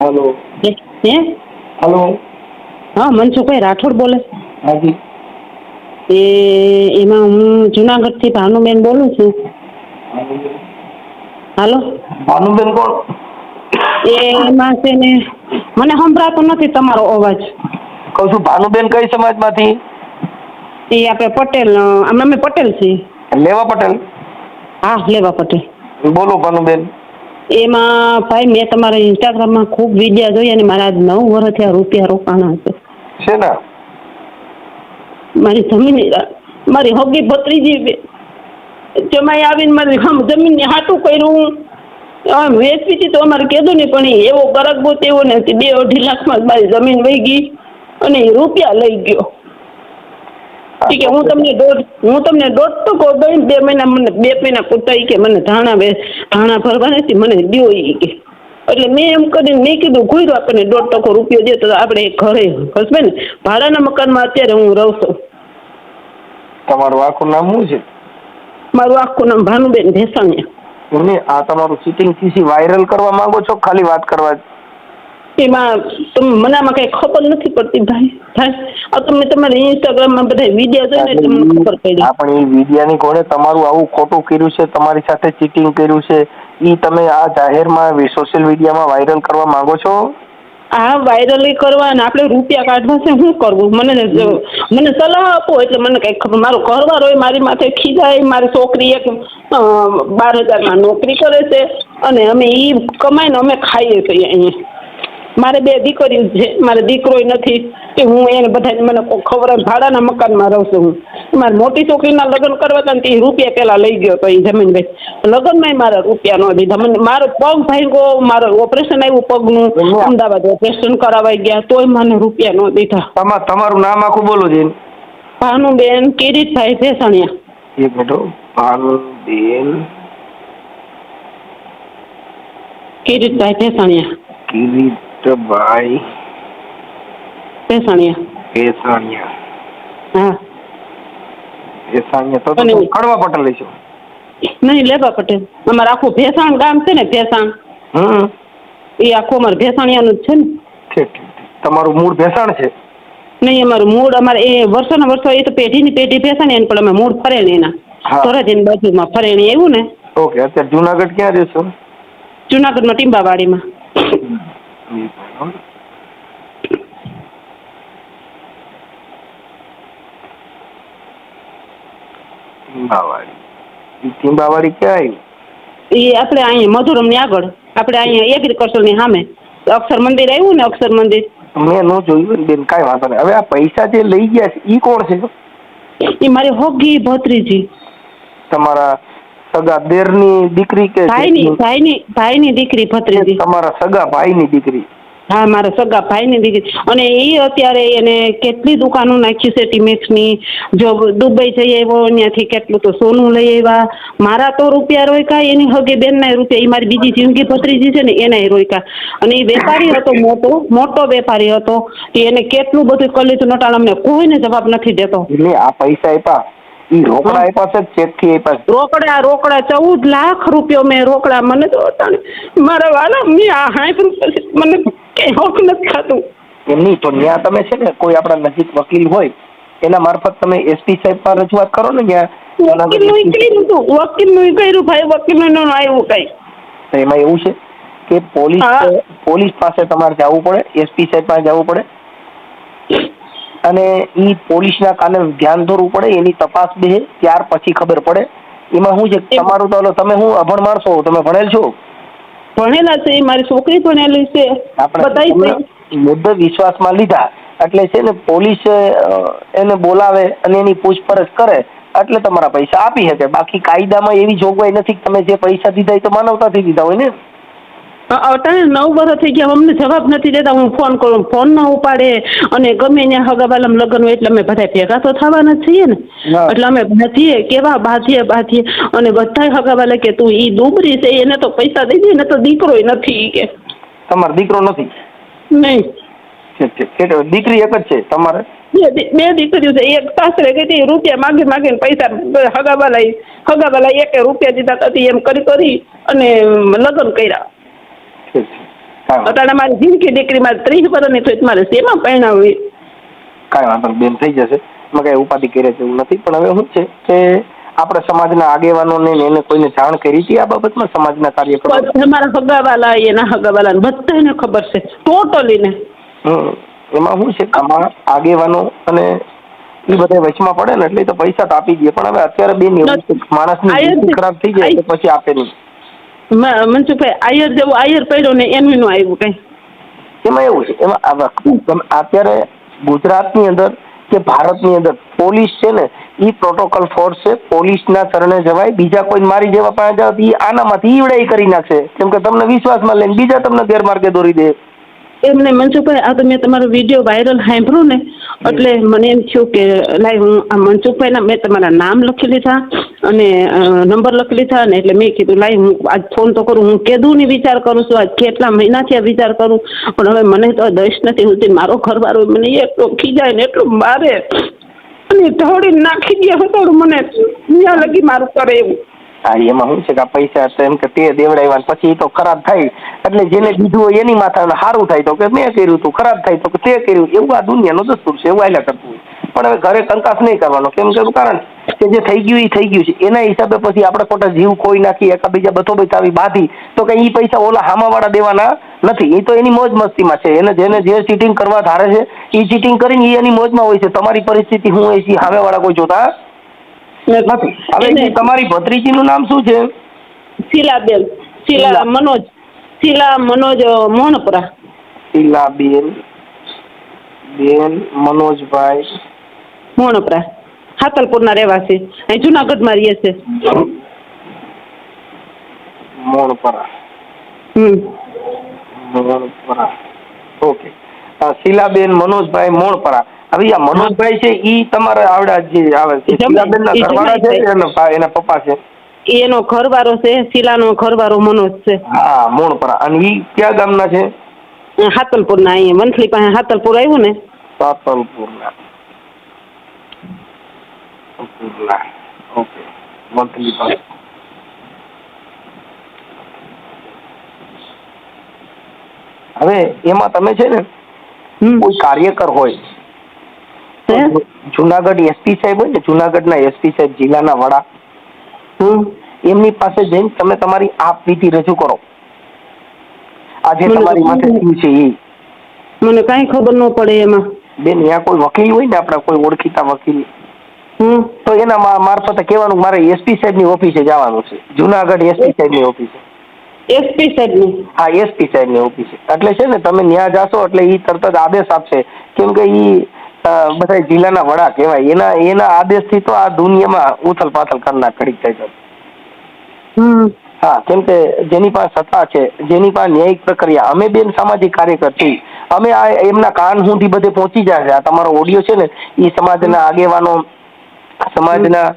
Hello. હે hello. હા મનસુખભાઈ રાઠોડ બોલે? हाँ जी। એમાં હું જુનાગઢથી ભાનુબેન બોલું છું. હાલો. भानुबेन कौन? એમાં છે ને મને સંભળાતો નથી તમારો અવાજ. કહું છું ભાનુબેન કઈ સમાજમાંથી? એ આપણે પટેલ અમે પટેલ છીએ. લેવા પટેલ. હા લેવા પટેલ. બોલો ભાનુબેન. એમાં ભાઈ મેં તમારા ઇન્સ્ટાગ્રામમાં ખૂબ વિડીયો જોઈ અને મારા 9 વર્ષથી આ રૂપિયા રોકાણા છે. શેના? મારી જમીન મારી હગી ભત્રીજી જમાઈ આવીને મારી જમીનને હાટું કર્યું વેચવી હતી તો અમારે કીધું નહીં પણ એવો ગરક ગોત એવો નથી 2-2.5 લાખમાં મારી જમીન વહી ગઈ અને એ રૂપિયા લઈ ગયો. ઠીક છે હું તમને 1.5% દઉં 2 મહિના મને 2 મહિના પૂરતા કે મને ધાણા ભરવા નથી મને દ્યો કે એટલે મેં એમ કરીને મેં કીધું ઘૂર્યો આપણને 1.5% રૂપિયો દે તો આપણે ઘરે હસબે ને ભાડાના મકાનમાં અત્યારે હું રહું છું. તમારું આખું નામ શું છે? મારું આખું નામ ભાનુબેન ભેસાણિયા. એમને આ તમારું ચીટિંગ સીસી વાયરલ કરવા માંગો છો ખાલી વાત કરવા? એમાં મને આમાં કઈ ખબર નથી પડતી ભાઈ આ તમે તમારા ઇન્સ્ટાગ્રામમાં બધા વિડીયો જોઈને તમને ખબર પડી. પણ એ વિડીયાની ઘોડે તમારું આવું ખોટું કર્યું છે, તમારી સાથે ચીટિંગ કર્યું છે, એ તમે આ જાહેરમાં સોશિયલ મીડિયામાં વાયરલ કરવા માંગો છો? હા વાયરલ કરવા અને આપણે રૂપિયા કાઢવા છે શું કરવું મને સલાહ આપો એટલે મને કઈ ખબર. મારો ઘરવાળો મારી માથે ખીજાય. મારી છોકરી એક 12,000માં નોકરી કરે છે અને અમે એ કમાઈને અમે ખાઈએ છીએ અહીંયા. મારે 2 દીકરીઓ છે, મારે દીકરો નથી કે હું એને બધા મને ખબર ભાડાના મકાનમાં રહું છું. હું મારી મોટી છોકરીના લગ્ન કરવા હતા ને તે રૂપિયા પહેલાં લઈ ગયો તો એ જમીન ભાઈ લગ્નમાં મારા રૂપિયા ન દીધા. મને મારો પગ ભાંગ્યો, મારો ઓપરેશન આવ્યું પગનું, અમદાવાદ ઓપરેશન કરાવાઈ ગયા તોય મને રૂપિયા ન દીધા. તમારું નામ આખું બોલો છે? ભાનુબેન કિરીટભાઈ ભેસાણિયા. એક મિનિટ. ભાનુબેન કિરીટભાઈ ભેસાણિયા. કિરીટભાઈ ભેસાણિયા. ભેસાણિયા. હા ભેસાણિયા તો કડવા પટેલ લઈશું? નહીં લેવા પટેલ. અમારે આખું ભેસાણ ગામ છે ને ભેસાણ એ આખું અમારે ભેસાણિયાનું જ છે ને. ઠીક. તમારું મૂળ ભેસાણ છે? નહીં અમારું મૂળ અમારે એ વર્ષોના વર્ષો એ તો પેઢીની પેઢી ભેસાણી પણ અમે મૂળ ફરેણી એના ધોરાજીની બાજુમાં ફરેણી એવું ને. ઓકે. અત્યારે જુનાગઢ ક્યાં રહેશો? જુનાગઢમાં ટીંબાવાડીમાં. ટીંબાવાડી ક્યાં આવ્યું? એ આપણે અહીંયા મધુરમની આગળ આપણે અહીંયા એગ્રીકલ્ચરની સામે અક્ષર મંદિર આવ્યું ને અક્ષર મંદિર. મેં ન જોયું બેન. કાંઈ વાંધો નહીં. હવે આ પૈસા જે લઈ ગયા છે એ કોણ છે? એ મારી હોગી ભત્રીજી. તમારા સગા દેરની દીકરી કે ભાઈની દીકરી ભત્રીજી? તમારા સગા ભાઈની દીકરી. હા મારા સગા ભાઈની દીકરી. અને એ અત્યારે એને કેટલી દુકાનો નાખી છે ટીમેક્સની. જો દુબઈ જઈ આવ્યો ત્યાંથી કેટલું તો સોનું લઈ આવ્યા. મારા તો રૂપિયા રોક્યા, એની હગે બેનના રૂપિયા. એ મારી બીજી જિંદગી ભત્રીજી છે ને એના રોક્યા. અને એ વેપારી હતો, મોટો વેપારી હતો. એને કેટલું બધું કરી લીધું નટાળ અમને કોઈને જવાબ નથી દેતો. આ પૈસા આપ્યા ઈ રોકડા આપ્યા છે ચેક થી આપ્યા? રોકડા 14 લાખ રૂપિયા મેં રોકડા. મને તો મારા વાલા મેં આ 60 રૂપિયા મને કઈ હોક નથી થતું. એમની તો ત્યાં તમે છે ને કોઈ આપણા નજીક વકીલ હોય એના મારફત તમે એસપી સાહેબ પર રજૂઆત કરો ને. ત્યાં વકીલનું કર્યું ભાઈ, વકીલનું આવ્યું કઈ. તો એમાં એવું છે કે પોલીસ પાસે તમારે જવું પડે, એસપી સાહેબ પાસે જવું પડે અને ઈ પોલીસના કાને ધ્યાન દોરવું પડે. એની તપાસ બે ત્યાર પછી ખબર પડે. એમાં શું છે તમારું તો તમે હું અભણ માણસો, તમે ભણેલ છો? ભણેલા છે, મારી છોકરી ભણેલી છે. આપણે મુદ્દે વિશ્વાસમાં લીધા એટલે છે ને પોલીસ એને બોલાવે અને એની પૂછપરછ કરે એટલે તમારા પૈસા આપી શકે. બાકી કાયદામાં એવી જોગવાઈ નથી કે તમે જે પૈસા દીધા એ તો માનવતાથી દીધા હોય ને. અત્યારે 9 વર્ષ થઈ ગયા અમને જવાબ નથી દેતા. હું ફોન કરું ફોન ન ઉપાડે અને ગમે ત્યાં હગાવાલામ લગ્ન હોય એટલે અમે બધા ભેગા તો થવાના છીએ ને. એટલે અમે બાંધીએ કેવા બાંધીએ અને બધા હગાવાલા કે તું ઈ દુબરી છે એને તો પૈસા દઈ દે ને તો દીકરોય નથી કે. તમારો દીકરો નથી? નહીં. દીકરી એક જ છે તમારે? 2 દીકરીઓ છે. એક સાસરે ગઈ રૂપિયા માગે ને પૈસા હગાવાલા 1 રૂપિયા દીધા એમ કરી અને લગ્ન કર્યા. અત્યારે મારી જિંદગી દીકરી મારે 30 વર્ષની થઈ મારે શેમાં પરણાવવી? કાંઈ વાંધો નહીં બેન, થઈ જશે. એમાં કાંઈ ઉપાધિ કરે છે એવું નથી. પણ હવે શું છે કે આપણે સમાજના આગેવાનોને એને કોઈને જાણ કરી હતી આ બાબતમાં, સમાજના કાર્યકરો? મારા હગાવાલા એના હગાવાલા બધાને ખબર છે ટોટલી ને. એમાં શું છે આમાં આગેવાનો અને એ બધા વચમાં પડે ને એટલે તો પૈસા તો આપી દે. પણ હવે અત્યારે બેન એવું માણસની જિંદગી ખરાબ થઈ જાય તો પછી આપે નહીં. મનસુખભાઈ આયર જેવું આયર પડ્યો ને એનું નું આવ્યું કઈ. એમાં એવું છે, એમાં અત્યારે ગુજરાતની અંદર કે ભારતની અંદર પોલીસ છે ને એ પ્રોટોકોલ ફોર્સ છે. પોલીસના શરણે જવાય, બીજા કોઈ મારી જેવા પાસે જાવ એ આનામાંથી ઈવડાઈ કરી નાખશે. કેમ કે તમને વિશ્વાસમાં લઈને બીજા તમને ગેરમાર્ગે દોરી દે. એમને મનસુખભાઈ આ તો મેં તમારો વિડીયો વાયરલ સાંભળ્યું ને એટલે મને એમ થયું કે લાઈ હું આ મનસુખભાઈના મેં તમારા નામ લખી લીધા અને નંબર લખી લીધા ને એટલે મેં કીધું લાઈ હું આજ ફોન તો કરું. હું કેદું ની વિચાર કરું છું, આજ કેટલા મહિનાથી આ વિચાર કરું પણ હવે મને તો દશ નથી હોતી. મારો ઘરવાળો મને એટલો ખીજાય ને એટલું મારે અને ધોડી નાખી દે હતો મને ત્યાં લગી મારું કરે એવું. હા, એમાં શું છે કે પૈસા એમ કે તે દેવડાવ્યા પછી તો ખરાબ થાય એટલે જેને દીધું હોય એની માથા સારું થાય તો કે મેં કર્યું હતું, ખરાબ થાય તો કે તે કર્યું. એવું આ દુનિયાનો દસ્તુર છે, એવું આયલા કરતું હોય. પણ હવે ઘરે કંકાસ નહીં કરવાનો. કેમ કે કારણ કે જે થઈ ગયું એ થઈ ગયું છે. એના હિસાબે પછી આપણે ખોટા જીવ કોઈ નાખી એકાબીજા બથોબથ આવી બાંધી તો કે એ પૈસા ઓલા હામાવાળા દેવાના નથી. એ તો એની મોજ મસ્તીમાં છે. એને જેને જે ચીટિંગ કરવા ધારે છે એ ચીટિંગ કરીને એની મોજમાં હોય છે. તમારી પરિસ્થિતિ શું હોય છે સામેવાળા કોઈ જોતા નથી. હવે તમારી ભત્રીજીનું નામ શું છે? શીલાબેન. શીલા મનોજ મોહનપુરા. શીલાબેન મનોજભાઈ મોહનપુરા, હાતલપુરના રહેવાસી, અહીં જુનાગઢમાં રહીએ છે. મોહનપુરા. મોહનપુરા, ઓકે. શીલાબેન મનોજભાઈ મોહનપુરા. હવે આ મનોજભાઈ છે ઈ તમારા આવડા જે આવે છે શીલાબેનના ઘરવાળા છે એના પપ્પા છે? એનો ઘરવાળો છે, શીલાનો ઘરવાળો મનોજ છે. હા, મોહનપુરા. અને ઈ કયા ગામના છે? હાતલપુરના. અહીંયા વંથલી પાસે હાતલપુર આવ્યું ને. સાતલપુરના. ઓકે, વંથલી પાસે. હવે એમાં તમે છે ને કોઈ કાર્યકર હોય જુનાગઢ એસપી સાહેબ હોય ને, જુનાગઢના એસપી સાહેબ જિલ્લાના વડા, એમની પાસે જઈને તમે તમારી આપ વિધિ રજૂ કરો. આજે તમારી માથે થયું છે એ મને કઈ ખબર ન પડે એમાં. બેન ત્યાં કોઈ વકીલ હોય ને આપણા કોઈ ઓળખીતા વકીલ તો એના મારફતે કહેવાનું મારે એસપી સાહેબની ઓફિસે જવાનું છે, જુનાગઢ એસપી સાહેબની ઓફિસે. એસપી સાહેબની? હા, એસપી સાહેબની ઓફિસે. એટલે છે ને તમે ત્યાં જાશો એટલે એ તરત જ આદેશ આપશે. કેમ કે એ બધા જિલ્લાના વડા કહેવાય. એના આદેશથી તો આ દુનિયામાં ઉથલ પાથલ કરનાર ઘડીક થાય છે. હા, કેમ કે જેની પાસે સત્તા છે, જેની પાસે ન્યાયિક પ્રક્રિયા. અમે બેન સામાજિક કાર્યકર છીએ. અમે આ એમના કાન સુધી બધે પહોંચી જાય છે. આ તમારો ઓડિયો છે ને એ સમાજના આગેવાનો, સમાજના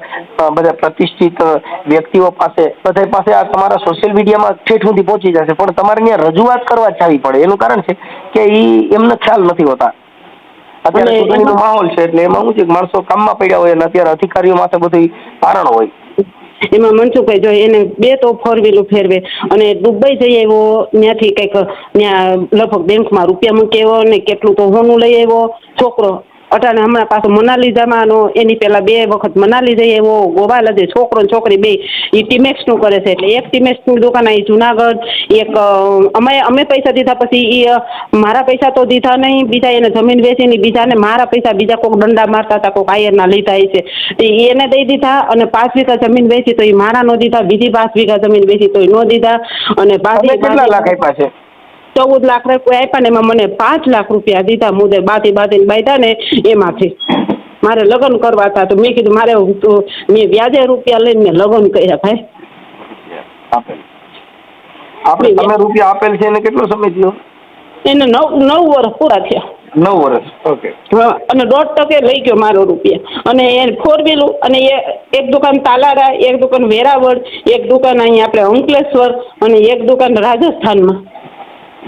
બધા પ્રતિષ્ઠિત વ્યક્તિઓ પાસે બધા પાસે આ તમારા સોશિયલ મીડિયામાં ઠેઠ સુધી પહોંચી જશે. પણ તમારે ત્યાં રજૂઆત કરવા જવી પડે. એનું કારણ છે કે એમને ખ્યાલ નથી હોતા. અત્યારે ચૂંટણીનો માહોલ છે એટલે એમાં શું છે કે માણસો કામમાં પડ્યા હોય અને અત્યારે અધિકારીઓ માટે બધું કારણ હોય. એમાં મનસુખભાઈ જો એને 2 તો 4 વ્હીલ ફેરવે અને દુબઈ જઈ આવ્યો, ત્યાંથી કંઈક ત્યાં લગભગ બેંકમાં રૂપિયા મૂકી આવ્યો ને કેટલું તો હોનું લઈ આવ્યો છોકરો. અટાણે હમણાં પાછો મનાલી એની પેલા 2 વખત મનાલી જઈ આવ્યો. ગોવા લજે છોકરો ને છોકરી બે એ ટીમેક્સનું કરે છે. એટલે એક ટીમેક્સની દુકાન આવી જુનાગઢ, એક અમે પૈસા દીધા પછી એ મારા પૈસા તો દીધા નહીં, બીજા એને જમીન વેચીને બીજાને મારા પૈસા બીજા કોઈક દંડા મારતા હતા, કોઈક આયરના લીધા છે એને દઈ દીધા. અને 5 વીઘા જમીન વેચી તો એ મારા નો દીધા, બીજી 5 વીઘા જમીન વેચી તો એ નો દીધા. અને કેટલા લાખ આપ્યા છે? 14 લાખ રૂપિયા આપ્યા ને એમાં મને 5 લાખ રૂપિયા દીધા મુદે બાંધીને બાંધ્યા ને એમાંથી. મારે લગ્ન કરવા હતા તો મેં કીધું મારે મેં વ્યાજે રૂપિયા લઈને મેં લગ્ન કર્યા ભાઈ. આપણે તમે રૂપિયા આપેલ છે એને કેટલો સમય થયો? એને 9 વર્ષ પૂરા થયા. 9 વર્ષ, ઓકે. હા, અને 1.5% લઈ ગયો મારો રૂપિયા. અને એ 4 વ્હીલ અને એક દુકાન તાલારા, એક દુકાન વેરાવળ, એક દુકાન અહીંયા આપણે અંકલેશ્વર અને એક દુકાન રાજસ્થાનમાં.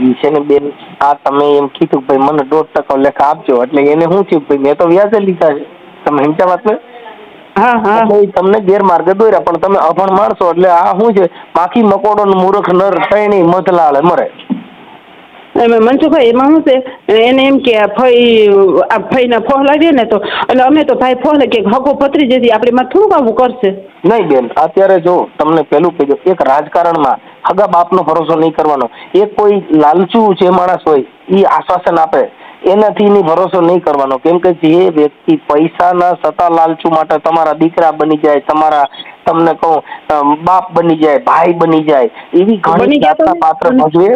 ઈ છે ને બેન આ તમે એમ કીધું ભાઈ મને 1.5% લેખા આપજો એટલે એને શું થયું ભાઈ મેં તો વ્યાજે લીધા છે. તમે સમજ્યા વાત ને? હા. એટલે તમને ગેરમાર્ગે દોર્યા. પણ તમે અભણ માણસો એટલે આ શું છે બાકી મકોડો મૂર્ખ નર થઈ નહીં મધલાળે મરે. એમાં મનસુખભાઈ એમાં શું છે એને એમ કે આ ફઈના ફોહ લાવીએ ને તો એટલે અમે તો ભાઈ ફોહ કે હકો પતરી જતી આપણે માં થોડુંક આવું કરશે. નહીં બેન, અત્યારે જો તમને પેલું કીધું, એક રાજકારણમાં હગા બાપનો ભરોસો નહીં કરવાનો. એક કોઈ લાલચુ જે માણસ હોય એ આશ્વાસન આપે એનાથી ની ભરોસો નહીં કરવાનો. કેમ કે જે વ્યક્તિ પૈસાના સતા લાલચુ માટે તમારા દીકરા બની જાય, તમને કહું બાપ બની જાય, ભાઈ બની જાય, એવી ઘણી જાતના પાત્ર ભજવે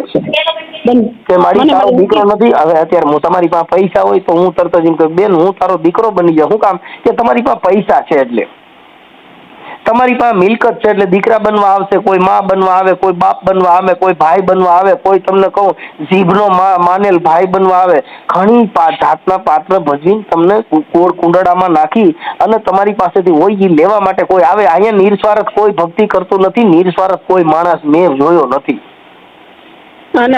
કે મારી તારો દીકરો નથી. હવે અત્યારે હું તમારી પાસે પૈસા હોય તો હું તરત જ એમ કહું બેન હું તારો દીકરો બની જાઉં. શું કામ કે તમારી પાસે પૈસા છે, એટલે તમારી પાસે મિલકત છે, એટલે દીકરા બનવા આવશે, કોઈ માં બનવા આવે, કોઈ બાપ બનવા આવે, કોઈ ભાઈ બનવા આવે, કોઈ તમને કહું જીભનો માનેલ ભાઈ બનવા આવે. ઘણી જાતના પાત્ર ભજવીને તમને કોળ કુંડળામાં નાખી અને તમારી પાસેથી હોય એ લેવા માટે કોઈ આવે. અહીંયા નિર્સ્વાર્થ કોઈ ભક્તિ કરતું નથી, નિર્સ્વાર્થ કોઈ માણસ મેં જોયો નથી. અને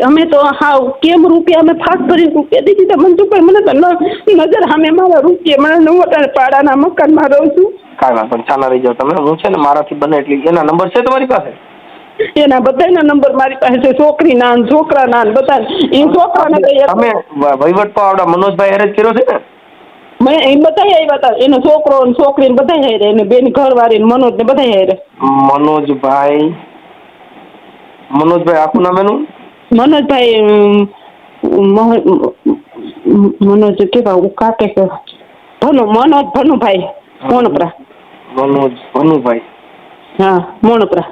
અમે તો હાવ કેમ રૂપિયા અમે ફાસ ભરી રૂપિયા દીધી તો મનસુખભાઈ મને તો નજર સામે મારા રૂપિયા મને હું પાડાના મકાનમાં રહું છું. કાંઈ વાંધો નહીં, ચાલા રહી જાઓ તમે. હું છે ને મારાથી બને એટલી એના નંબર છે તમારી પાસે? એના બધાના નંબર મારી પાસે છે, છોકરી ના છોકરા ના બધા. એ છોકરાને તમે વહીવટ તો આવડા મનોજભાઈ હેરે જ કર્યો છે ને? મેં એ બધા આવ્યા હતા, એનો છોકરો ને છોકરી ને બધા હેરે, એને બેન ઘરવાળી ને મનોજ ને બધા હેરે. મનોજભાઈ આખું નામ એનું? મનોજભાઈ મનોજ કેવા કાકે કે મનોજ ભનુભાઈ મોણપરા. મનોજ ભનુભાઈ? હા, મોણપરા.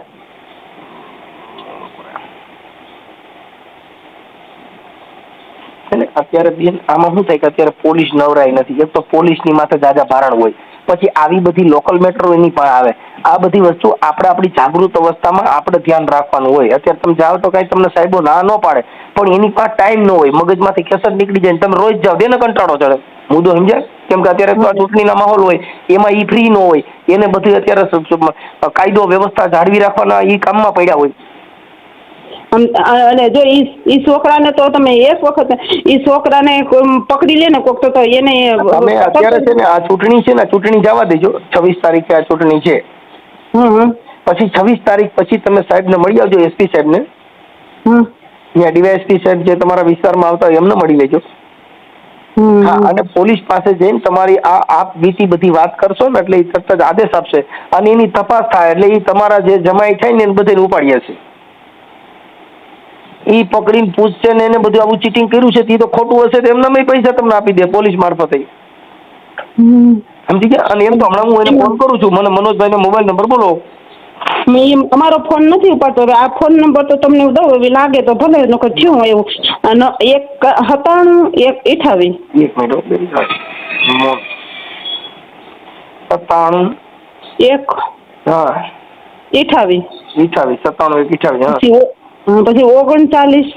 અત્યારે બેન આમાં શું થાય કે અત્યારે પોલીસ નવરાઈ નથી. એક તો પોલીસની માથે જાજા ભારણ હોય, પછી આવી બધી લોકલ મેટ્રો એની પણ આવે. આ બધી વસ્તુ આપણી જાગૃત અવસ્થામાં આપણે ધ્યાન રાખવાનું હોય. અત્યારે તમે જાઓ તો કાંઈ તમને સાહેબો ના ન પાડે, પણ એની પાસે ટાઈમ ન હોય, મગજમાંથી કેસર નીકળી જાય. તમે રોજ જાઓ તેને કંટાળો ચડે. મુદ્દો સમજાય? કેમ કે અત્યારે તો આ ચૂંટણીના માહોલ હોય એમાં ઈ ફ્રી ન હોય, એને બધી અત્યારે કાયદો વ્યવસ્થા જાળવી રાખવાના એ કામમાં પડ્યા હોય. અને જો ઈ છોકરાને તો તમે એક વખત ઈ છોકરાને પકડી લે ને કોક તો એને તમે અત્યારે છે ને આ ચૂંટણી છે ને, ચૂંટણી જવા દેજો. 26 તારીખે આ ચૂંટણી છે. પછી 26 તારીખ પછી તમે સાહેબને મળી આવજો, એસપી સાહેબને. ત્યાં ડીવાયએસપી સાહેબ જે તમારા વિસ્તારમાં આવતા હોય એમને મળી લેજો. હા, અને પોલીસ પાસે જઈને તમારી આપ બીતી બધી વાત કરશો ને એટલે એ તરત જ આદેશ આપશે અને એની તપાસ થાય એટલે એ તમારા જે જમાઈ થાય ને એને બધાને ઉપાડી હશે. એ પકડીને પૂછશે ને એને બધું આવું ચીટિંગ કર્યું છે તે તો ખોટું હશે તો એમના પૈસા તમને આપી દે પોલીસ મારફતે. સમજી ગયા? અને એમ તો હમણાં હું એને ફોન કરું છું, મને મનોજભાઈનો મોબાઈલ નંબર બોલો. અમારો ફોન નથી ઉપાડતો. હવે આ ફોન નંબર તો તમને દઉં, હવે લાગે તો ભલે નકર થયું એવું. 97 1 28. એક મિનિટ 97 1 હા 28 97 1 28 હા. પછી 39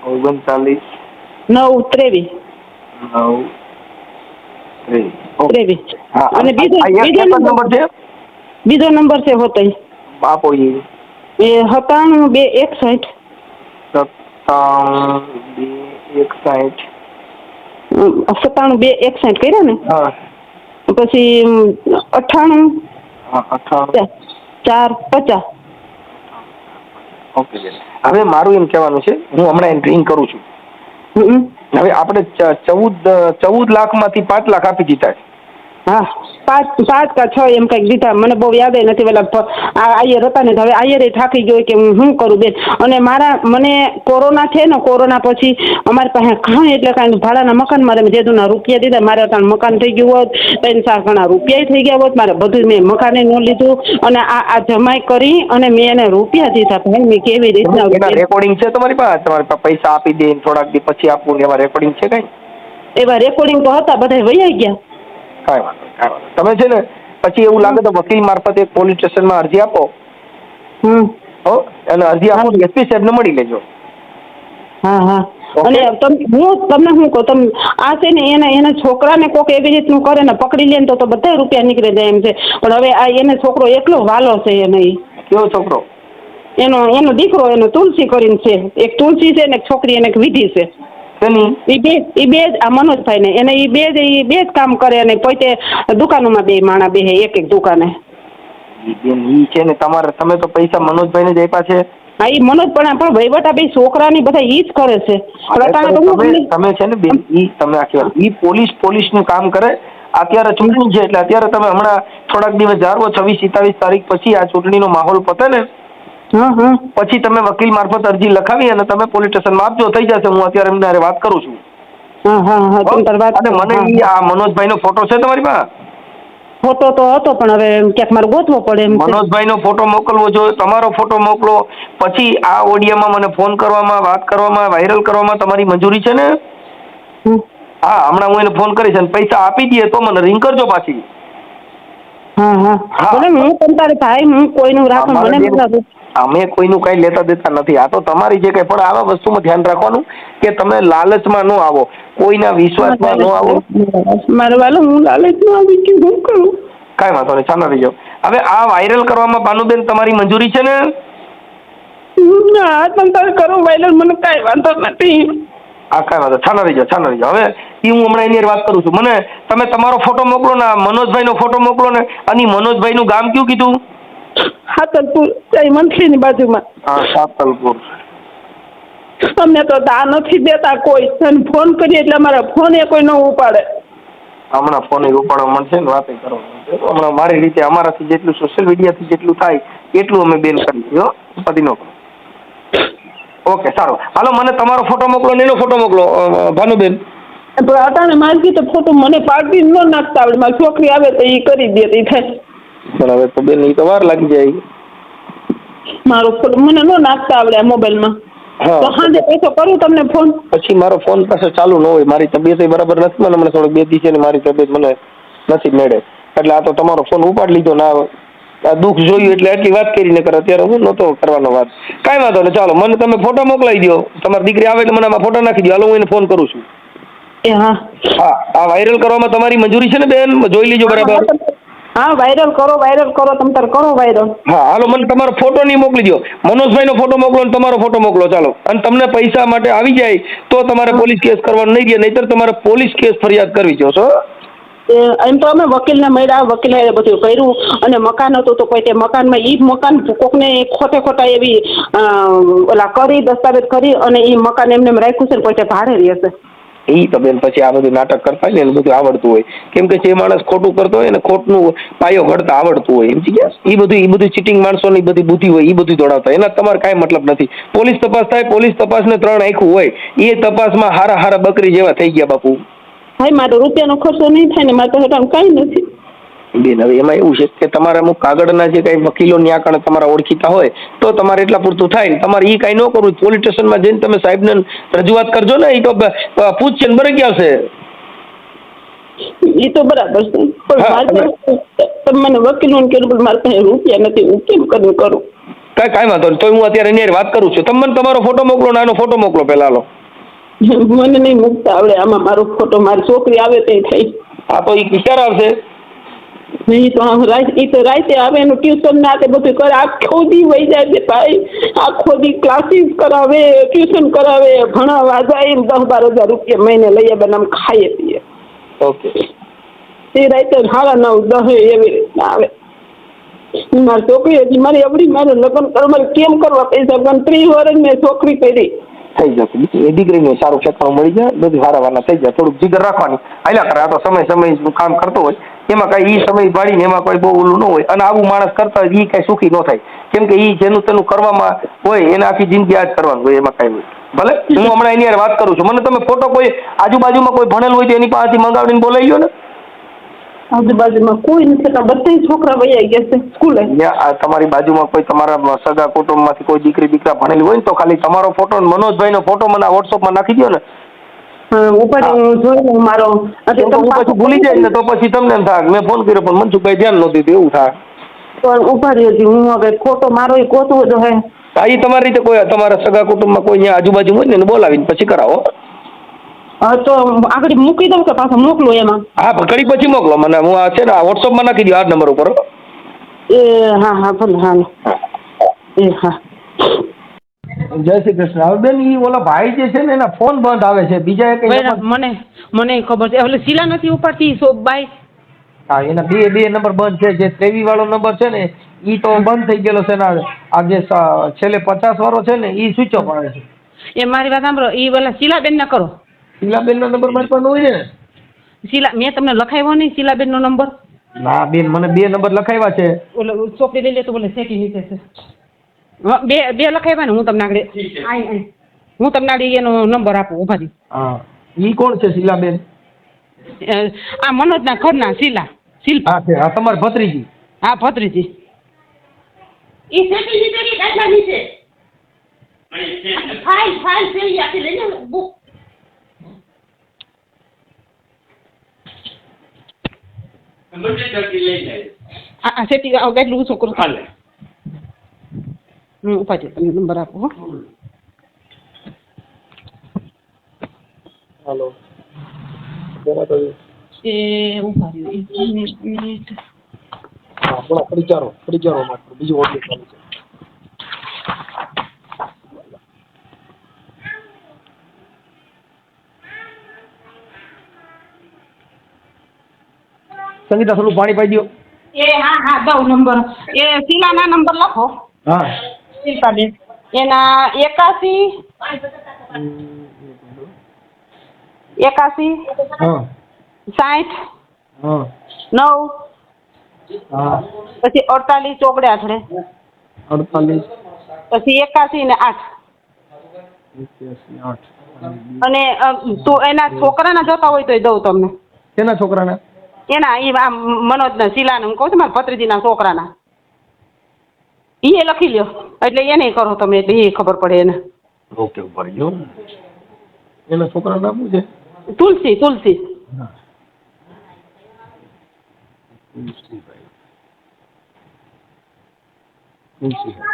39 9 23 હા. અને બીજો નંબર છે હોતો આપો એ 97 2 61 97 2 61 કર્યા ને? હા. પછી 98 4 50. ઓકે. હવે મારું એમ કહેવાનું છે, હું હમણાં એને ડ્રિંક કરું છું. હવે આપણે 14 લાખમાંથી 5 લાખ આપી દીધા. હા, 5 કે 6 એમ કંઈક દીધા, મને બહુ યાદ નથી. પેલા આયર હતા ને, હવે આયરે થાકી ગયો કે હું કરું બેન. અને મને કોરોના છે ને, કોરોના પછી અમારી પાસે ઘણા એટલે કાંઈ ભાડાના મકાનમાં મેં જેદુના રૂપિયા દીધા. મારે અત્યારે મકાન થઈ ગયું હોત, 3-4 ઘણા રૂપિયા થઈ ગયા હોત. મારે બધું મેં મકાને ન લીધું અને આ જમાઈ કરી અને મેં એને રૂપિયા દીધા. ભાઈ મેં કેવી રીતના રેકોર્ડિંગ છે તમારી પાસે પૈસા આપી દે થોડાક દી પછી આપવું એવા રેકોર્ડિંગ છે કઈ? એવા રેકોર્ડિંગ તો હતા, બધા વૈયા ગયા. કાંઈ વાંધો. તમે છે ને પછી એવું લાગે તો વકીલ મારફતે પોલીસ સ્ટેશનમાં અરજી આપો. અને અરજી આપો એસપી સાહેબને મળી લેજો. હા. અને હું તમને શું કહું, તમે આ છે ને એના છોકરાને કોક એવી રીતનું કરે ને પકડી લે ને તો બધા રૂપિયા નીકળી જાય એમ છે. પણ હવે આ એને છોકરો એકલો વાલો છે. એને કેવો છોકરો? એનો દીકરો, એનો તુલસી કરીને છે. એક તુલસી છે ને એક છોકરી અને એક વિધિ છે. એ બે આ મનોજભાઈ ને એને એ બે જ કામ કરે અને પોતે દુકાનોમાં બે માણા બેહે એક દુકાને. છે ને તમે તો પૈસા મનોજભાઈ ને જ આપ્યા છે? હા ઈ મનોજ પણ વહીવટ આ બે છોકરાની બધા ઈ જ કરે છે. અટાણે તો હું તમે છે ને બેન, ઈ તમે આખી વાત, ઈ પોલીસનું કામ કરે. અત્યારે ચૂંટણી છે એટલે અત્યારે તમે હમણાં થોડાક દિવસ જાળવો, 26-27 તારીખ પછી આ ચૂંટણીનો માહોલ પતે ને પછી તમે વકીલ મારફત અરજી લખાવી અને તમે પોલીસ સ્ટેશનમાં આપજો, થઈ જશે. હું અત્યારે એમને હારે વાત કરું છું. અને મને ઈ આ મનોજભાઈનો ફોટો છે તમારી પાસે? ફોટો તો હતો પણ હવે ક્યાંક મારે ગોતવો પડે એમ છે. મનોજભાઈનો ફોટો મોકલવો જોઈએ, તમારો ફોટો મોકલો. પછી આ ઓડિયોમાં મને ફોન કરવામાં, વાત કરવામાં, વાયરલ કરવામાં તમારી મંજૂરી છે ને? હા, હમણાં હું એને ફોન કરીશ અને પૈસા આપી દઈએ તો મને રિંગ કરજો પાછી. હું તમારે ભાઈ, હું કોઈનું રાખું મને અમે કોઈનું કઈ લેતા દેતા નથી. આ તો તમારી જે કઈ, પણ આવા વસ્તુમાં ધ્યાન રાખવાનું કે તમે લાલચમાં ન આવો, કોઈના વિશ્વાસમાં ન આવો. મારે વાલો હું લાલચમાં આવી કે હું કરું? કાંઈ વાંધો નહીં, ચાલો રહી જાઓ. હવે આ વાયરલ કરવામાં ભાનુબેન તમારી મંજૂરી છે ને? હા, તમે કરો વાયરલ, મને કાંઈ વાંધો નથી. હા, કાંઈ વાંધો, ચાલો રહી જાઓ, ચાલો રહી જાઓ. હવે એ હું હમણાં એની વાત કરું છું. મને તમે તમારો ફોટો મોકલો ને, મનોજભાઈનો ફોટો મોકલો ને. અને મનોજભાઈનું ગામ કયું કીધું? સાતલપુર, મંથલીની બાજુમાં. હા, સાતલપુર. અમને તો દા નથી દેતા કોઈ. ફોન કરીએ એટલે અમારા ફોન એ કોઈ ન ઉપાડે. હમણાં ફોન ઉપાડવા મળશે ને, વાત કરો. હમણાં મારી રીતે અમારાથી જેટલું સોશિયલ મીડિયાથી જેટલું થાય એટલું અમે બેન કરીએ. પતિનો ઓકે, સારું. હાલો, મને તમારો ફોટો મોકલો ને એનો ફોટો મોકલો ભાનુબેન. અટાણે મારી તો ફોટો મને પાડવી ન નાખતા આવડે. મારી છોકરી આવે તો એ કરી દે તો થાય. પણ હવે તો બેન, એ તો વાર લાગી જાય. મારો ફોટો મને ન નાખતા આવડે આ મોબાઈલમાં. તો સાંજે પૈસો કરું તમને ફોન. પછી મારો ફોન પાસે ચાલુ ન હોય, મારી તબિયત બરાબર નથી. મને હમણાં થોડોક 2 દિવસ મારી તબિયત મને નથી મેળે, એટલે આ તો તમારો ફોન ઉપાડી લીધો ના. આ દુઃખ જોયું એટલે એટલી વાત કરીને કરે. અત્યારે હું નહોતો કરવાનો વાત. કાંઈ વાંધો નહીં, ચાલો મને તમે ફોટો મોકલાવી દો. તમારી દીકરી આવે એટલે મને આમાં ફોટો નાખી દો. હાલો, હું એને ફોન કરું છું. હા, આ વાયરલ કરવામાં તમારી મંજૂરી છે ને બેન? જોઈ લીજો બરાબર. હા, વાયરલ કરો તમે તાર કરો વાયરલ. હા, હાલો, મને તમારો ફોટો નહીં મોકલી દો. મનોજભાઈનો ફોટો મોકલો અને તમારો ફોટો મોકલો. ચાલો, અને તમને પૈસા માટે આવી જાય તો તમારે પોલીસ કેસ કરવાનો નહીં દે, નહીતર તમારે પોલીસ કેસ ફરિયાદ કરવી જોશો. એમ તો અમે વકીલને મળ્યા, વકીલે બધું કર્યું. અને મકાન હતું તો કોઈ તે મકાનમાં ઈ મકાન કોકને ખોટા એવી ઓલા કરી દસ્તાવેજ કરી અને ઈ મકાન એમને રાખ્યું છે ને કોઈ તે ભાડે રહેશે. એ તો બેન પછી આ બધું નાટક કરતા હોય ને, એને બધું આવડતું હોય. કેમ કે જે માણસ ખોટું કરતો હોય ને, ખોટનું પાયો ઘડતા આવડતું હોય, સમજી ગયા? એ બધું ચીટિંગ માણસોની બધી બુદ્ધિ હોય, એ બધું દોડાવતા. એના તમારે કાંઈ મતલબ નથી. પોલીસ તપાસ થાય, પોલીસ તપાસને 3 આંખું હોય. એ તપાસમાં હારા બકરી જેવા થઈ ગયા બાપુ. ભાઈ, મારો રૂપિયાનો ખર્ચો નહીં થાય ને, મારે તો કાંઈ નથી. બેન, હવે એમાં એવું છે કે તમારે અમુક કાગળના જે કઈ વકીલો ની આકડે તમારા ઓળખીતા હોય તો તમારે એટલા પૂરતું થાય ને. તમારે એ કાંઈ ન કરવું, પોલીસ સ્ટેશનમાં જઈને તમે સાહેબને રજૂઆત કરજો ને. એ તો પૂછશે ને બરે ગયા છે. એ તો બરાબર છે, પણ તમે મને વકીલોને કીધું મારે પાસે રૂપિયા નથી, હું કેમ કરું? કાંઈ વાંધો નહીં, તો હું અત્યારે એની વાત કરું છું. તમે મને તમારો ફોટો મોકલો ને આનો ફોટો મોકલો પહેલા. હાલો, મને નહીં મૂકતા આવડે આમાં મારો ફોટો. મારી છોકરી આવે તો થઈ. હા, તો એ ક્યારે આવશે? એ તો રાતે આવે, એનું ટ્યુશન ના તે બધું કરે. આખો દી વહી જાય છે ભાઈ. આખો દી ક્લાસીસ કરાવે, ટ્યુશન કરાવે, ભણાવવા જાય. 10-12 હજાર રૂપિયા મહિને લઈએ, બનામ ખાઈએ પીએ. ઓકે, એ રાતે 9:30-10 એવી રીતના આવે. મારી છોકરી હજી મારી અવડી, મારે લગ્ન કરવા કેમ કરવા પૈસા? 30 વર્ષ મેં છોકરી કરી. થઈ જશે એ દીકરીને સારું ઠેકાણું મળી જાય, બધું હારાવાના થઈ જાય. થોડુંક જીગર રાખવાની હાલ્યા કરે. આ તો સમય કામ કરતો હોય, એમાં કઈ ઈ સમય પાડીને એમાં કોઈ બહુ ઓલું ન હોય. અને આવું માણસ કરતા હોય ઈ કઈ સુખી ન થાય. કેમ કે ઈ જેનું તેનું કરવામાં હોય, એને આખી જિંદગી આ જ કરવાનું હોય, એમાં કઈ હોય. ભલે હું હમણાં એની યાર વાત કરું છું. મને તમે ફોટો કોઈ આજુબાજુમાં કોઈ ભણેલું હોય તો એની પાસેથી મંગાવીને બોલાવી લો ને. આજુબાજુમાં કોઈ નથી, બધા છોકરા વૈયા ગયા છે સ્કૂલે. તમારી બાજુમાં કોઈ તમારા સગા કુટુંબમાંથી કોઈ દીકરી દીકરા ભણેલી હોય ને તો ખાલી તમારો ફોટો, મનોજભાઈનો ફોટો મને વોટ્સઅપમાં નાખી દો ને. ઉપર હું જોઈ લઉં મારો. હું પછી ભૂલી જાય ને તો પછી તમને એમ થાય મેં ફોન કર્યો પણ મનસુખભાઈ ધ્યાન નહોતું દીધું, એવું થાય. પણ ઉભા રહ્યો, હું હવે ખોટો મારો એ ગોતવો જો હે. હા, એ તમારી રીતે કોઈ તમારા સગા કુટુંબમાં કોઈ અહીંયા આજુબાજુ હોય ને એને બોલાવીને પછી કરાવો. હા, તો આગળ મૂકી દઉં કે પાછા મોકલો એમાં? હા, ઘડી પછી મોકલો મને. હું આ છે ને વોટ્સઅપમાં નાખી દો આ નંબર ઉપર. હા ભલે. હા, હા. જય શ્રી કૃષ્ણ. હવે બેન, ઈ ઓલા ભાઈ જે છે ને એના ફોન બંધ આવે છે. બીજા એક મને ખબર છે. એટલે શીલા નથી ઉપાડતી બાઈ. હા એના બે નંબર બંધ છે. જે 23 વાળો નંબર છે ને ઈ તો બંધ થઈ ગયેલો છે ને આ જે છેલ્લે 50 વાળો છે ને ઈ સ્વિચ ઓફ આવે છે. એ મારી વાત સાંભળો, એ ઓલા શીલાબેન ના કરો. શીલાબેન નો નંબર મારી પાસે હોય ને. મેં તમને લખાવ્યો નહીં શીલાબેન નો નંબર. ના બેન મને 2 નંબર લખાવ્યા છે. ઓલો ચોપડી લઈ લે તો બોલે સેટી નીચે છે. બે લખાવ્યા ને હું તમને આગળ હું તમને આગળ એનો નંબર આપું ઉભા રહી. હા ઈ કોણ છે શીલાબેન? આ મનોજના ઘરના શિલ્પા. હા છે. આ તમારી ભત્રીજી? હા ભત્રીજી. ઈ સેટી નીચેની કાઢવાની છે. ફાઇલ પેલી આખી લઈને બુક. આ સેટી કેટલું ઊંચું કરું હાલે. ઉભા છે તમને નંબર આપો. હો હાલો એ ઉભા રહ્યો 1 મિનિટ. હા બોલો. ફરી માત્ર બીજું ઓડિયો ચાલુ છે. સંગીતા થોડું પાણી પાઈ દો. હા દઉં નંબર. એ શીલાના નંબર લખો. હા શિલ્પાબેન એના 81 હા 60 હા 9 હા પછી 48 ચોકડે આઠડે 48 પછી 81 ને 8 81 8 અને તો એના છોકરાના જોતા હોય તોય દઉં તમને. કેના છોકરાના? એના એ મનોજના શીલાના હું કહું છું મારા ભત્રીજીના છોકરાના. એ લખી લ્યો એટલે એને કરો તમે એટલે એ ખબર પડે એને. ઓકે ઉપર ગયો. એના છોકરાનું નામ શું છે? તુલસી.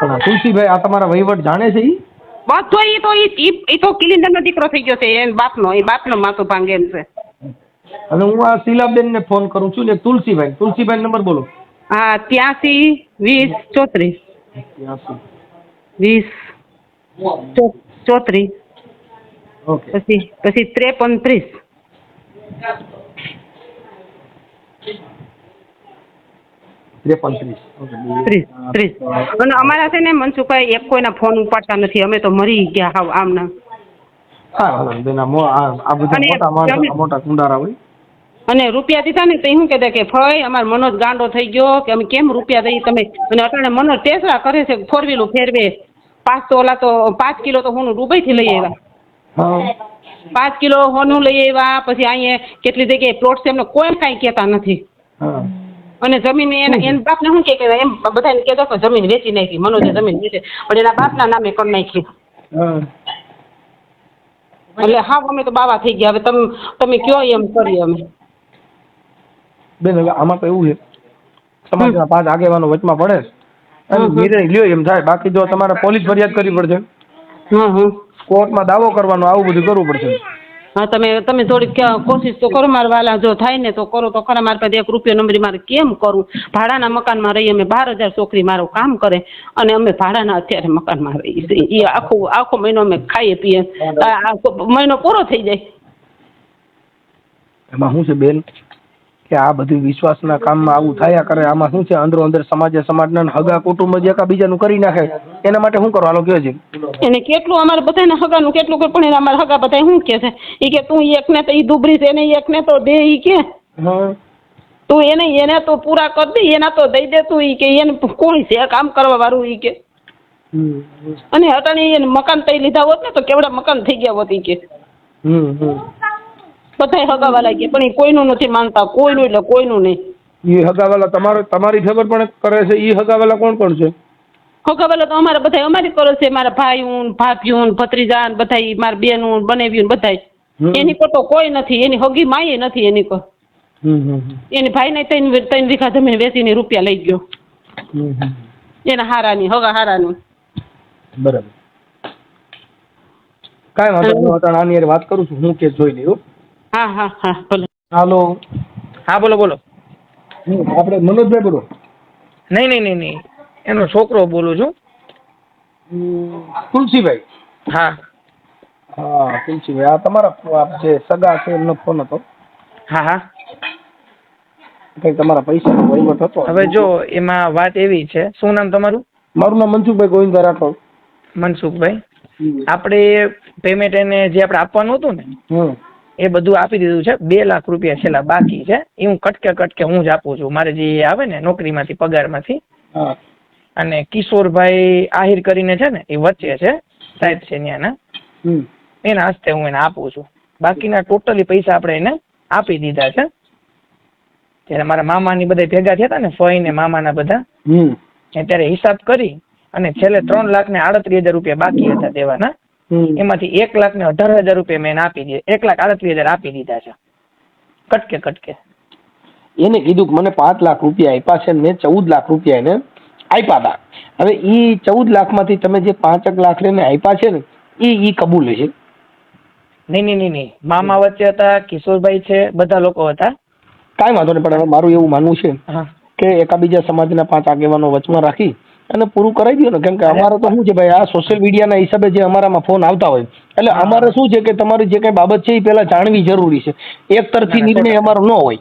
હા તુલસીભાઈ આ તમારા વહીવટ જાણે છે ઈ? બધો ઈ તો કિલિન્ડરનો દીકરો થઈ ગયો છે. એ બાપનો માથું ભાંગે એમ છે. અને હું આ શીલાબેન ને ફોન કરું છું ને તુલસીભાઈ નંબર બોલો. હા 83 20 34 20 34 ઓકે પછી 53 30 અને અમારા છે ને મનસુખભાઈ એક કોઈના ફોન ઉપાડતા નથી. અમે તો મરી ગયા હાવ આમના. હા બેન આ બધા મોટા કુંડારા હોય. અને રૂપિયા દીધા ને તો શું કહેતા કે ફઈ અમાર મનોજ ગાંડો થઈ ગયો કે અમે કેમ રૂપિયા દઈએ તમે. અને અટાણે મનોજ ટેસરા કરે છે 4 વ્હીલું ફેરવે. 5 કિલો તો હું દુબઈથી લઈ આવ્યા. 5 કિલો હોનું લઈ આવ્યા. પછી અહીંયા કેટલી જગ્યાએ પ્લોટ છે એમને કોઈ કાંઈ કહેતા નથી. અને જમીન એના બાપને શું કે એમ બધાને કહેતો કે જમીન વેચી નાખી. મનોજે જમીન વેચે પણ એના બાપના નામે કરી નાખી. એટલે હા અમે તો બાવા થઈ ગયા. હવે તમે કયો એમ કરીએ અમે. બેન હવે આમાં તો એવું છે સમાજના 5 આગેવાનો વચમાં પડે અને નિર્ણય લ્યો એમ થાય. બાકી જો તમારે પોલીસ ફરિયાદ કરવી પડશે, કોર્ટમાં દાવો કરવાનો, આવું બધું કરવું પડશે. હા તમે થોડીક કોશિશ તો કરો મારા વાલા. જો થાય ને તો કરો તો ખરા. મારા પાસે 1 રૂપિયો નંબરી મારે કેમ કરું? ભાડાના મકાનમાં રહીએ અમે. 12,000 છોકરી મારું કામ કરે અને અમે ભાડાના અત્યારે મકાનમાં રહીએ છીએ. એ આખો મહિનો અમે ખાઈએ પીએ. મહિનો પૂરો થઈ જાય. એમાં શું છે બેન કે આ બધું વિશ્વાસના કામમાં આવું થયા કરે. આમાં શું છે અંદર સમાજના હગા કુટુંબ જ એકાબીજાનું કરી નાખે. એના માટે શું કરવાનું કહે છે? એને કેટલું અમારે બધાને હગાનું કેટલું પણ એને અમારા હગા બધા શું કે છે? એ કે તું એકને તો ઈ દુબરી છે એને એકને તો દે. ઈ કે તું એને તો પૂરા કરી દે. એના તો દઈ દે તું. ઈ કે એને કોણ છે કામ કરવા વાળું? ઈ કે અને અટાણી એને મકાન તઈ લીધા હોત ને તો કેવડા મકાન થઈ ગયા હોત. ઈ કે બધા હગાવાલા કે પણ એ કોઈનું નથી માનતા. કોઈનું એટલે કોઈનું નહીં. એ હગાવાલા તમારી ખબર પણ કરે છે? એ હગાવાલા કોણ છે? હગાવાલા તો અમારા બધા અમારી કરે છે. મારા ભાઈઓ ભાભીઓ ભત્રીજા બધા મારા બેનું બનેવ્યું બધા. એની પર તો કોઈ નથી. એની હગી માય નથી એની પર. એની ભાઈને 3 વીઘા જમીન વેચીને રૂપિયા લઈ ગયો. એના હારાની હગા હારાની. બરાબર. કાંઈ વાંધો નહીં. આની યાર વાત કરું છું હું કે જોઈ લઉં. હા ભલે. હાલો. હા બોલો. આપણે મનોજભાઈ બોલો? નહીં એનો છોકરો બોલું છું. તુલસીભાઈ? હા તુલસીભાઈ આ તમારા જે સગા છે એમનો ફોન હતો. હા કઈ તમારા પૈસાનો વહીવટ હતો? હવે જો એમાં વાત એવી છે, શું નામ તમારું? મારું નામ મનસુખભાઈ ગોવિંદભાઈ રાઠોડ. મનસુખભાઈ, આપણે પેમેન્ટ એને જે આપણે આપવાનું હતું ને એ બધું આપી દીધું છે. 2 લાખ રૂપિયા છેલ્લા બાકી છે, એ હું કટકે હું જ આપું છું, મારે જે આવે ને નોકરીમાંથી પગારમાંથી. અને કિશોરભાઈ આહિર કરીને છે ને, એ વચ્ચે છે, સાહેબ છે ત્યાંના, એના હસ્તે હું એને આપું છું. બાકીના ટોટલી પૈસા આપણે એને આપી દીધા છે. ત્યારે મારા મામાની બધા ભેગા થયા હતા ને, ફઈ ને મામાના બધા, ત્યારે હિસાબ કરી અને છેલ્લે 3,38,000 રૂપિયા બાકી હતા દેવાના. એમાંથી 1,18,000 રૂપિયા મેં આપી દીધા, 1,38,000 આપી દીધા છે કટકે. એને કીધું કે મને 5 લાખ રૂપિયા આપ્યા છે, મેં 14 લાખ રૂપિયા એને આપ્યા હતા. હવે એ 14 લાખમાંથી તમે જે 5 લાખ એને આપ્યા છે ને, એ કબૂલ છે. નહીં, મામા વચ્ચે હતા, કિશોરભાઈ છે, બધા લોકો હતા. કાંઈ વાંધો નહીં, પણ હવે મારું એવું માનવું છે કે એકાબીજા સમાજના 5 આગેવાનો વચમાં રાખી અને પૂરું કરાવી દો ને. કેમ કે અમારે તો શું છે ભાઈ, આ સોશિયલ મીડિયાના હિસાબે જે અમારામાં ફોન આવતા હોય, એટલે અમારે શું છે કે તમારી જે કઈ બાબત છે એ પહેલા જાણવી જરૂરી છે. એક તરફી નિર્ણય અમારો ન હોય.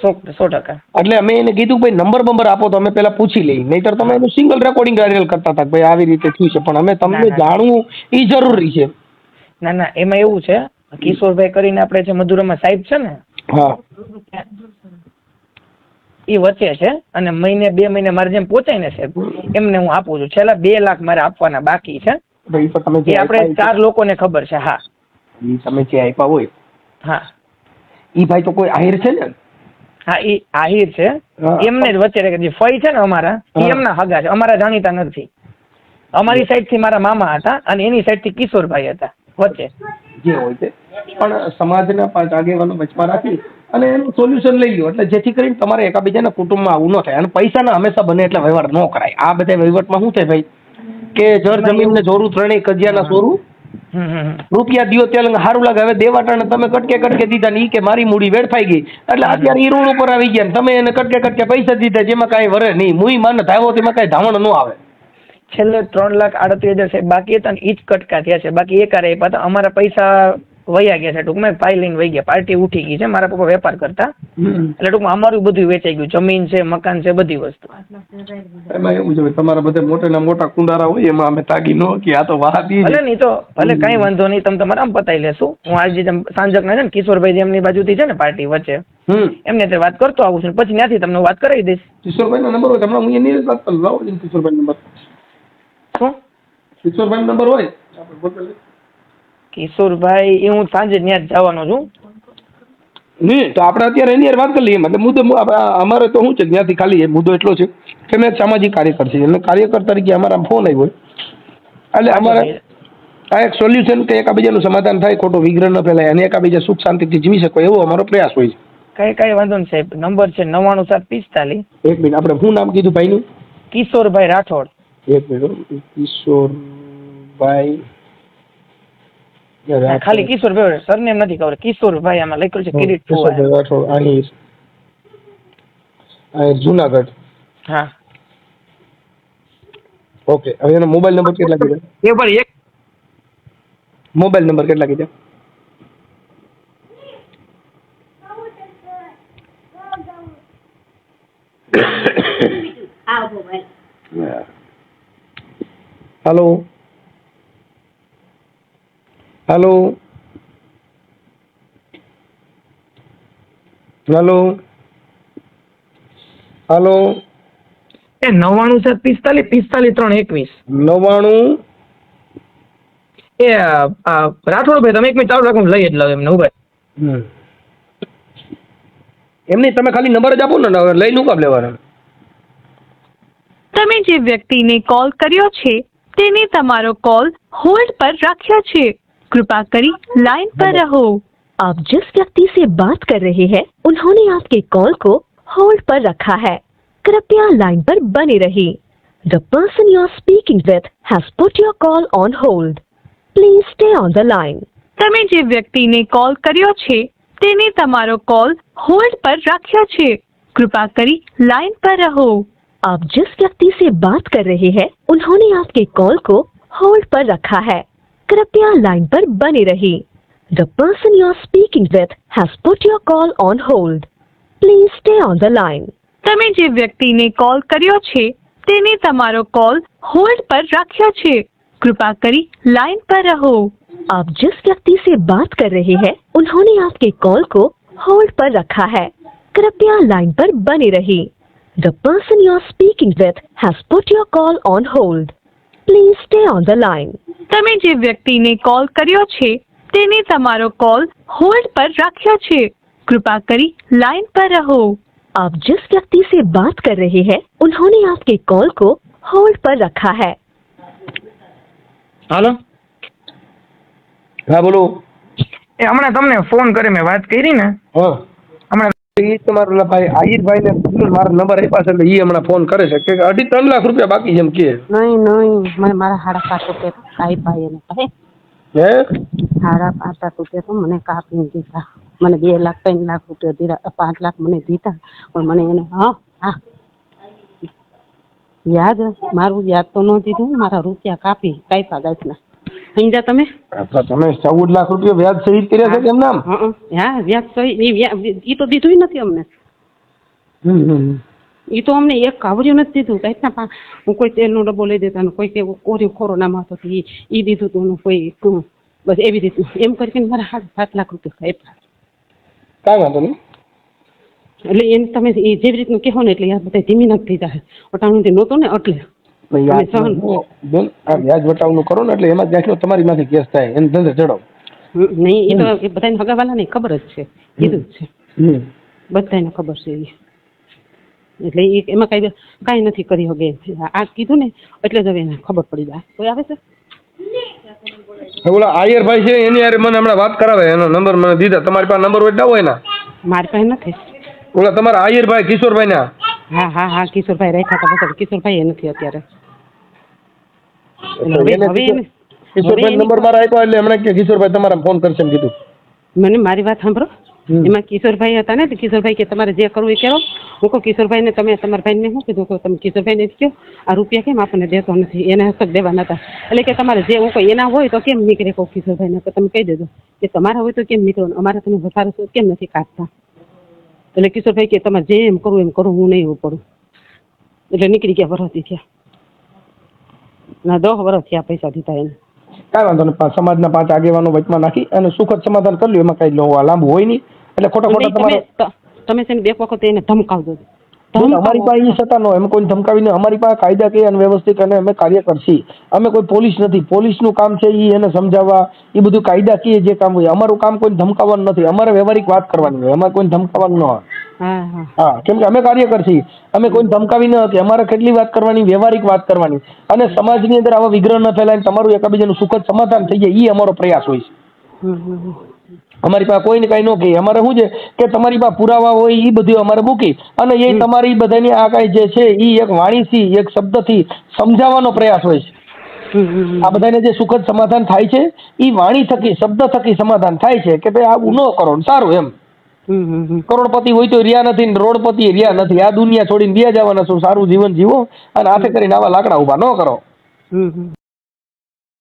100%. એટલે અમે એને કીધું ભાઈ નંબર આપો તો અમે પેલા પૂછી લઈએ, નહીતર તમે એનું સિંગલ રેકોર્ડિંગ વાયરલ કરતા હતા ભાઈ આવી રીતે થયું છે. પણ અમે તમને જાણવું એ જરૂરી છે. ના, એમાં એવું છે, કિશોરભાઈ કરીને આપણે જે મધુરામાં સાહેબ છે ને, એ વચ્ચે છે. અને મહિને 2 મહિને મારે જેમ પહોંચાય ને સાહેબ, એમને હું આપું છું. છેલ્લા 2 લાખ મારે આપવાના બાકી છે. એ આપણે 4 લોકોને ખબર છે. હા, તમે જે આપ્યા હોય, હા, ઈ ભાઈ તો કોઈ આહિર છે ને? હા, એ આહિર છે. એમને જ વચ્ચે રહે. જે ફઈ છે ને અમારા, એ એમના હગા છે, અમારા જાણીતા નથી. અમારી સાઈડ થી મારા મામા હતા અને એની સાઈડ થી કિશોરભાઈ હતા વચ્ચે. જે હોય છે, પણ સમાજના 5 આગેવાનો વચમાં રાખી અને એનું સોલ્યુશન લઈ લો, એટલે જેથી કરીને તમારે એકાબીજાના કુટુંબમાં આવું ન થાય. અને પૈસાના હંમેશા બને એટલે વહીવટ ન કરાય. આ બધા વહીવટમાં શું થાય ભાઈ કે જર જમીન ને જોરું, 3 કજિયાના સોરું, રૂપિયા દિયો ત્યાં સારું લાગે. હવે દેવાટાણે તમે કટકે દીધા ને ઈ કે મારી મૂડી વેડફાઈ ગઈ, એટલે અત્યારે ઈ રોડ ઉપર આવી ગયા ને તમે એને કટકે પૈસા દીધા, જેમાં કાંઈ વરે નહીં. મુઈ માને ધાવો તેમાં કાંઈ ધાવણ ન આવે. છેલ્લે 3,38,000 સાહેબ બાકી હતા ને ઈ જ કટકા થયા છે. બાકી એ કારે આપ્યા હતા. અમારા પૈસા વયા ગયા છે ટૂંકમાં, પાઈ લઈને વહી ગયા. પાર્ટી ઉઠી ગઈ છે. મારા પપ્પા વેપાર કરતા, એટલે ટૂંકમાં અમારું બધું વેચાઈ ગયું. જમીન છે, મકાન છે, બધી વસ્તુ. એમાં એવું છે તમારા બધા મોટા કુંડારા હોય, એમાં અમે તાગી ન કે આ તો વાહતી ભલે નહીં તો ભલે કાંઈ વાંધો નહીં, તમે તમારે આમ પતાવી લેશું. હું આજે સાંજકના છે ને કિશોરભાઈ એમની બાજુથી છે ને પાર્ટી વચ્ચે, એમને અત્યારે વાત કરતો આવું છું, પછી ત્યાંથી તમને વાત કરાવી દઈશ. કિશોરભાઈ નો નંબર હોય હમણાં હું એની વાત કરું. લાવો કિશોરભાઈ નંબર. શું કિશોરભાઈ નંબર હોય? કિશોરભાઈ એ હું સાંજે ત્યાં જ જવાનો છું. નહીં તો આપણે અત્યારે એની વાત કરી લઈએ. એટલે મુદ્દો અમારે તો શું છે, ત્યાંથી ખાલી મુદ્દો એટલો છે કે મેં સામાજિક કાર્યકર છે, એટલે કાર્યકર તરીકે અમારા ફોન આવ્યો, એટલે અમારે આ એક સોલ્યુશન કે એકાબીજાનું સમાધાન થાય, ખોટો વિગ્રહ ન ફેલાય અને એકાબીજા સુખ શાંતિથી જીવી શકો એવો અમારો પ્રયાસ હોય છે. કઈ વાંધો નહીં સાહેબ. નંબર છે 99,745. એક મિનિટ, આપણે શું નામ કીધું ભાઈનું? કિશોરભાઈ રાઠોડ. એક મિનિટ, કિશોરભાઈ ખાલી કિશોરભાઈ, સરનેમ નથી ખબર. કિશોરભાઈ આમાં લખ્યું છે કિરીટ રાઠોડ, આહિર, જુનાગઢ. હા, ઓકે. હવે એનો મોબાઈલ નંબર કેટલા કીધા? મોબાઈલ નંબર કેટલા કીધા? Hello hello hello hello. એ 99,745 45 321. 99. એ રાઠોડ ભાઈ તમે 1 મિનિટ ચાલુ રાખો, લઈ જ લઉં એમને. ભાઈ એમની તમે ખાલી નંબર જ આપો ને, લઈ નું કામ લેવાના. તમે જે વ્યક્તિને કોલ કર્યો છે તેને તમારો કોલ होल्ड पर रखा છે. कृपा કરી लाइन पर रहो. आप जिस व्यक्ति से बात कर रहे हैं उन्होंने आपके कॉल को होल्ड पर रखा है. कृपया लाइन पर बने रहिए. The person you are speaking with has put your call on hold. Please stay on the line. તમે જે વ્યક્તિને કોલ કર્યો છે તેને તમારો કોલ હોલ્ડ પર રાખ્યો છે. कृपा કરી लाइन पर रहो. आप जिस व्यक्ति से बात कर रहे हैं उन्होंने आपके कॉल को होल्ड पर रखा है. कृपया लाइन पर बने रहिए. The person you are speaking with has put your call on hold. Please stay on the line. તમે જે વ્યક્તિને કોલ કર્યો છે તેને તમારો કોલ હોલ્ડ પર રાખ્યો છે. कृपा करी लाइन पर रहो. आप जिस व्यक्ति से बात कर रहे हैं उन्होंने आपके कॉल को होल्ड पर रखा है. कृपया लाइन पर बने रहिए. The person you are speaking with has put your call on hold. Please stay on the line. તમે જે વ્યક્તિને કોલ કર્યો છે તેને તમારો કોલ હોલ્ડ પર રાખ્યો છે. कृपा करी लाइन पर रहो. आप जिस व्यक्ति से बात कर रहे हैं उन्होंने आपके कॉल को होल्ड पर रखा है. હાલો. હા બોલો. એ હમણાં તમને ફોન કરે મેં વાત કરી ને હા હમણાં. એ તમારો ભાઈ આહિરભાઈ ને મારો નંબર આપ્યા છે એટલે એ હમણાં ફોન કરે છે કે 2.5-3 લાખ રૂપિયા બાકી એમ કે. નહીં મને મારા 5.5 રૂપિયા કાંઈ ભાઈ એને કહે હે 5.5 રૂપિયા તો મને કાપી દીધા. મને 2 લાખ 3 લાખ રૂપિયા દીધા, 5 લાખ મને દીધા પણ મને એને હા યાદ મારું યાદ તો ન દીધું. મારા રૂપિયા કાપ્યા ગાયના સમજ્યા તમે? તમે 14 લાખ રૂપિયા વ્યાજ સહિત કર્યા છે કેમ નામ? હા વ્યાજ સહિત એ તો દીધું નથી અમને. એ તો અમને એક કાવર્યું નથી દીધું કાંઈક. હું કોઈ તેલનો ડબ્બો લઈ દેતા કોઈ કે કોરી કોરોનામાં હતો એ દીધું હતું કોઈ બસ એવી રીતનું એમ કરીને મારા 7 લાખ રૂપિયા આપ્યા. કાંઈ વાંધો નહીં. એટલે એને તમે એ જેવી રીતનું કહો ને એટલે યાર બધા ધીમી નથી થઈ જાય. ઓટાણું નહોતું ને એટલે બેન આ વ્યાજ વટાવનું કરો ને એટલે એમાં દાખલો તમારી માંથી કેસ થાય એને ધંધે ચડાવો. નહીં એ તો બધાને હગાવાલા ને ખબર જ છે કીધું જ છે બધાને ખબર છે એટલે એમાં કાંઈ નથી કરી શકે. આ કીધું ને એટલે જ હવે એને ખબર પડી જાય. કોઈ આવે છે ઓલા આયરભાઈ છે એની યાર મને હમણાં વાત કરાવે એનો નંબર મને દીધા. તમારી પાસે નંબર હોય ના હોય ના? મારી પાસે નથી. ઓલા તમારા આયરભાઈ કિશોરભાઈ ના? હા કિશોરભાઈ રાખ્યા હતા કિશોરભાઈ એ નથી અત્યારે. કિશોરભાઈ નંબર મારા આપ્યો એટલે એમણે કે કિશોરભાઈ તમારા ફોન કરશે કીધું. મને મારી વાત સાંભળો. એમાં કિશોરભાઈ હતા ને કિશોરભાઈ કે તમારે જે કરવું એ કરો. હું કહું કિશોરભાઈને તમે તમારા ભાઈને શું કીધું કે તમે કિશોરભાઈને કહો આ રૂપિયા કેમ આપણને દેતો નથી એને હસ્તક દેવા નતા. એટલે કે તમારે જે હું કહું એના હોય તો કેમ નીકળે કહું કિશોરભાઈને તો તમે કહી દેજો કે તમારા હોય તો કેમ નીકળો અમારે તમે વધારે કેમ નથી કાઢતા. એટલે કિશોરભાઈ કે તમારે જે એમ કરવું એમ કરું હું નહીં પડું. એટલે નીકળી ગયા વરસથી થયા ના 10 વર્ષ થયા પૈસા દીધા એને. કાંઈ વાંધો નહીં. સમાજના 5 આગેવાનો વચમાં નાખી અને સુખદ સમાધાન કરી લ્યો. એમાં કઈ લાંબુ હોય નહીં એટલે ખોટા તમે છે ને 2 વખત એને ધમકાવજો. અમારી પાસે એ સત્તા ન એમ કોઈ ધમકાવીને અમારી પાસે કાયદાકીય અને વ્યવસ્થિત અને અમે કાર્ય કરશી. અમે કોઈ પોલીસ નથી. પોલીસનું કામ છે એ એને સમજાવવા એ બધું કાયદાકીય જે કામ હોય. અમારું કામ કોઈ ધમકાવવાનું નથી. અમારે વ્યવહારિક વાત કરવાની હોય. અમારે કોઈ ધમકાવવાનું ન હોય. હા કેમ કે અમે કાર્ય કરશી. અમે કોઈ ધમકાવી ન હતી. અમારે કેટલી વાત કરવાની વ્યવહારિક વાત કરવાની અને સમાજની અંદર આવા વિગ્રહ ન ફેલાય તમારું એકબીજાનું સુખદ સમાધાન થઈ જાય એ અમારો પ્રયાસ હોય છે. અમારી પાસે કોઈને કઈ ન કહે. અમારે શું છે કે તમારી પાસે પુરાવા હોય એ બધું અમારે મૂકી અને એ તમારી બધાની આ કઈ જે છે એ એક વાણીથી એક શબ્દથી સમજાવવાનો પ્રયાસ હોય છે. આ બધાને જે સુખદ સમાધાન થાય છે એ વાણી થકી શબ્દ થકી સમાધાન થાય છે કે ભાઈ આવું ન કરો સારું એમ. કરોડપતિ હોય તો રહ્યા નથી ને રોડપતિ રહ્યા નથી. આ દુનિયા છોડીને બીજા જવાના છો. સારું જીવન જીવો અને હાથે કરીને આવા લાકડા ઉભા ન કરો.